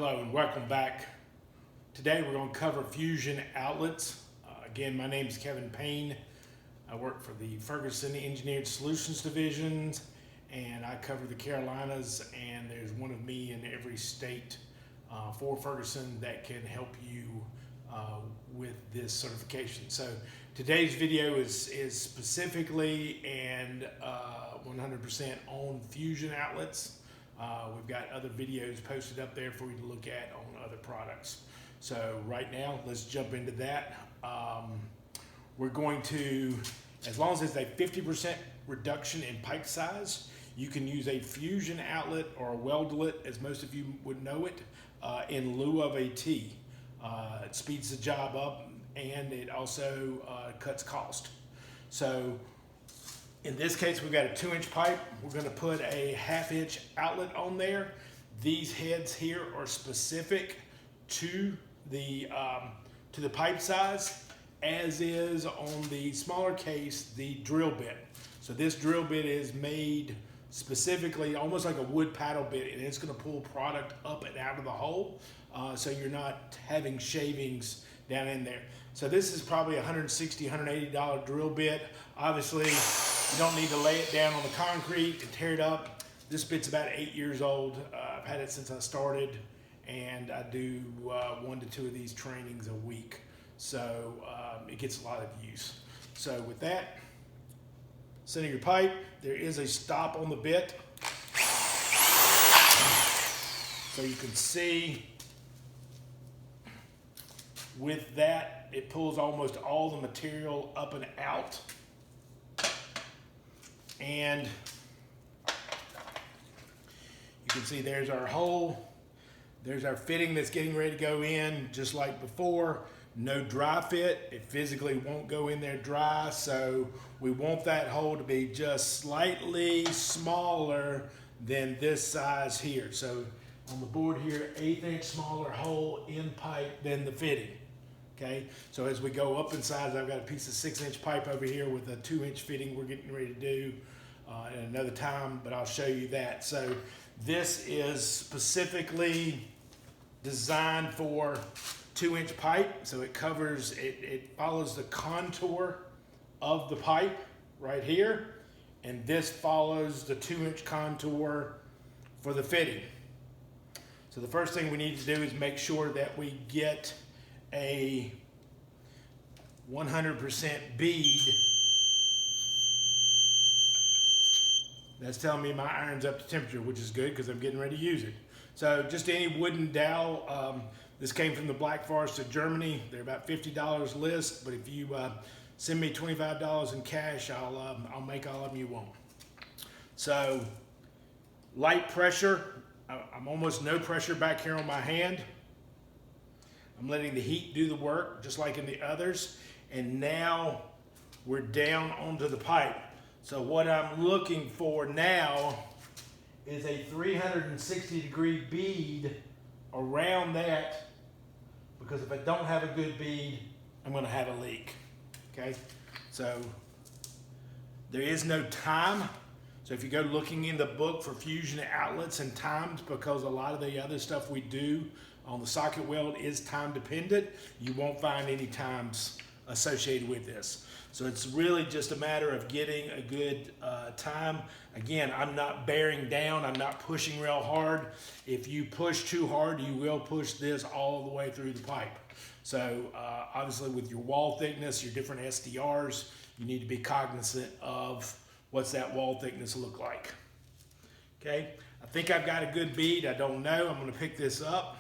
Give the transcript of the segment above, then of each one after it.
Hello and welcome back. Today we're going to cover fusion outlets. Again, my name is Kevin Payne. I work for the Ferguson Engineered Solutions Divisions, and I cover the Carolinas, and there's one of me in every state for Ferguson that can help you with this certification. So today's video is specifically and 100% on fusion outlets. We've got other videos posted up there for you to look at on other products. So right now, let's jump into that. We're going to, as long as it's a 50% reduction in pipe size, you can use a fusion outlet or a weldlet, as most of you would know it, in lieu of a T. It speeds the job up, and it also cuts cost. So in this case, we've got a 2-inch pipe. We're going to put a 1/2-inch outlet on there. These heads here are specific to the pipe size, as is on the smaller case the drill bit. So this drill bit is made specifically almost like a wood paddle bit, and it's going to pull product up and out of the hole, so you're not having shavings down in there. So this is probably a $160, $180 drill bit. Obviously, you don't need to lay it down on the concrete and tear it up. This bit's about 8 years old. I've had it since I started, and I do 1 to 2 of these trainings a week. So it gets a lot of use. So with that, center your pipe. There is a stop on the bit, so you can see with that, it pulls almost all the material up and out. And you can see there's our hole. There's our fitting that's getting ready to go in, just like before. No dry fit. It physically won't go in there dry, so we want that hole to be just slightly smaller than this size here. So on the board here, 1/8 inch smaller hole in pipe than the fitting. Okay, so as we go up in size, I've got a piece of 6-inch pipe over here with a 2-inch fitting we're getting ready to do at another time, but I'll show you that. So this is specifically designed for 2-inch pipe, so it covers, it follows the contour of the pipe right here, and this follows the 2-inch contour for the fitting. So the first thing we need to do is make sure that we get a 100% bead. That's telling me my iron's up to temperature, which is good because I'm getting ready to use it. So just any wooden dowel. This came from the Black Forest of Germany. They're about $50 list, but if you send me $25 in cash, I'll make all of them you want. So light pressure. I'm almost no pressure back here on my hand. I'm letting the heat do the work, just like in the others. And now we're down onto the pipe. So what I'm looking for now is a 360-degree bead around that, because if I don't have a good bead, I'm going to have a leak. Okay? So there is no time. So if you go looking in the book for fusion outlets and times, because a lot of the other stuff we do on the socket weld is time dependent, you won't find any times associated with this. So it's really just a matter of getting a good time. Again, I'm not bearing down, I'm not pushing real hard. If you push too hard, you will push this all the way through the pipe. So obviously with your wall thickness, your different SDRs, you need to be cognizant of what's that wall thickness look like. Okay, I think I've got a good bead. I don't know. I'm going to pick this up.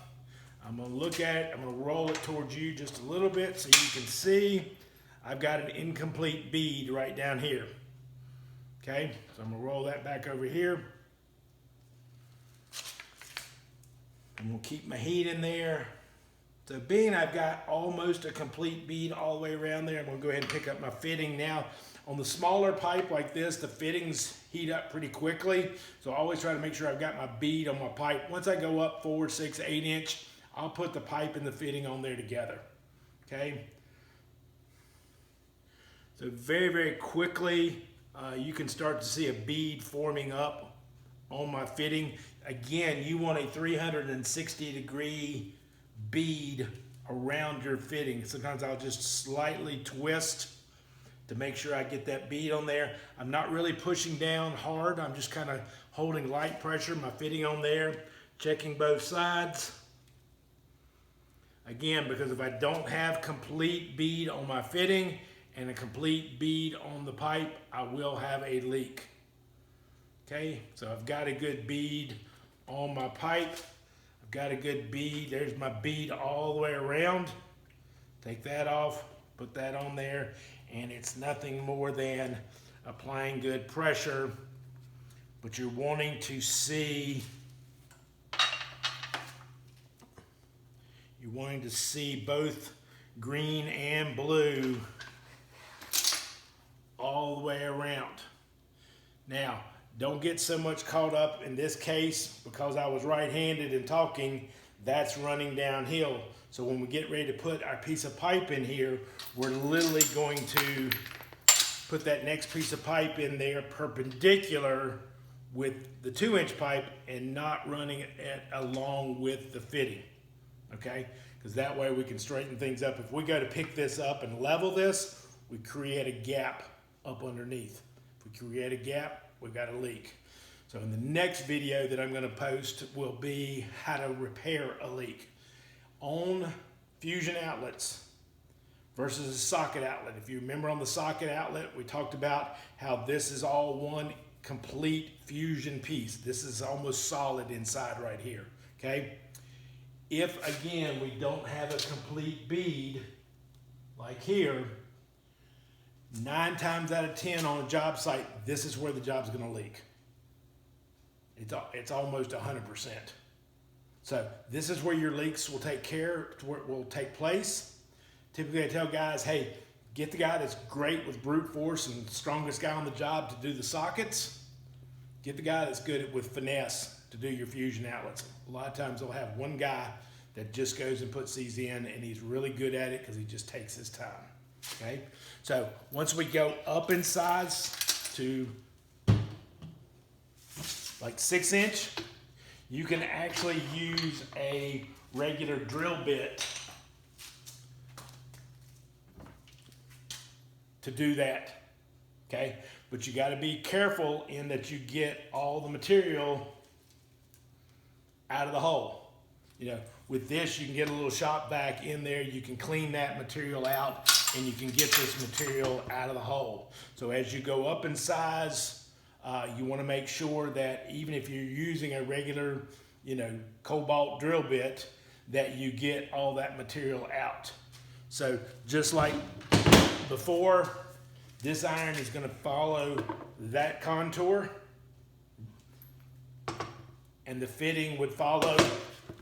I'm going to look at it. I'm going to roll it towards you just a little bit so you can see I've got an incomplete bead right down here. Okay, so I'm going to roll that back over here. I'm going to keep my heat in there. So being I've got almost a complete bead all the way around there, I'm going to go ahead and pick up my fitting now. On the smaller pipe like this, the fittings heat up pretty quickly. So I always try to make sure I've got my bead on my pipe. Once I go up 4, 6, 8 inch, I'll put the pipe and the fitting on there together. Okay. So very, very quickly, you can start to see a bead forming up on my fitting. Again, you want a 360-degree bead around your fitting. Sometimes I'll just slightly twist to make sure I get that bead on there. I'm not really pushing down hard. I'm just kind of holding light pressure, my fitting on there, checking both sides. Again, because if I don't have complete bead on my fitting and a complete bead on the pipe, I will have a leak. Okay, so I've got a good bead on my pipe. I've got a good bead. There's my bead all the way around. Take that off, put that on there, and it's nothing more than applying good pressure, but you're wanting to see both green and blue all the way around. Now, don't get so much caught up in this case because I was right-handed and talking, that's running downhill. So when we get ready to put our piece of pipe in here, we're literally going to put that next piece of pipe in there perpendicular with the 2-inch pipe and not running it along with the fitting, okay? Because that way we can straighten things up. If we go to pick this up and level this, we create a gap up underneath. If we create a gap, we've got a leak. So in the next video that I'm going to post will be how to repair a leak on fusion outlets versus a socket outlet. If you remember on the socket outlet, we talked about how this is all one complete fusion piece. This is almost solid inside right here, okay? If, again, we don't have a complete bead, like here, 9 times out of 10 on a job site, this is where the job's gonna leak. It's almost 100%. So this is where your leaks will take place. Typically I tell guys, hey, get the guy that's great with brute force and strongest guy on the job to do the sockets. Get the guy that's good with finesse to do your fusion outlets. A lot of times they'll have one guy that just goes and puts these in, and he's really good at it because he just takes his time, okay? So once we go up in size to like 6-inch, you can actually use a regular drill bit to do that, okay? But you gotta be careful in that you get all the material out of the hole. You know, with this, you can get a little shop vac in there, you can clean that material out, and you can get this material out of the hole. So as you go up in size, you wanna make sure that even if you're using a regular, cobalt drill bit, that you get all that material out. So just like before, this iron is gonna follow that contour, and the fitting would follow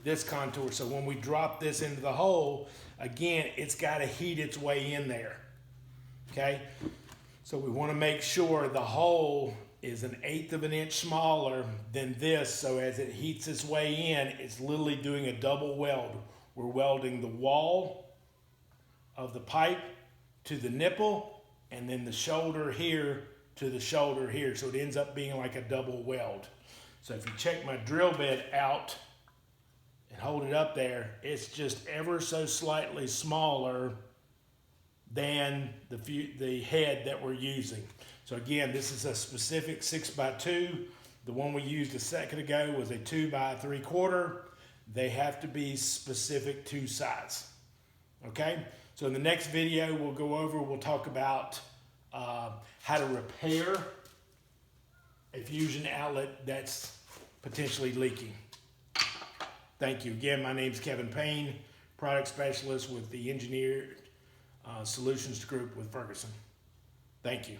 this contour. So when we drop this into the hole, again, it's gotta heat its way in there, okay? So we wanna make sure the hole is 1/8 of an inch smaller than this, so as it heats its way in, it's literally doing a double weld. We're welding the wall of the pipe to the nipple, and then the shoulder here to the shoulder here, so it ends up being like a double weld. So if you check my drill bit out and hold it up there, it's just ever so slightly smaller than the head that we're using. So again, this is a specific 6x2. The one we used a second ago was a 2x3/4. They have to be specific to size, okay? So in the next video, we'll talk about how to repair a fusion outlet that's potentially leaking. Thank you. Again, my name is Kevin Payne, product specialist with the Engineered Solutions Group with Ferguson. Thank you.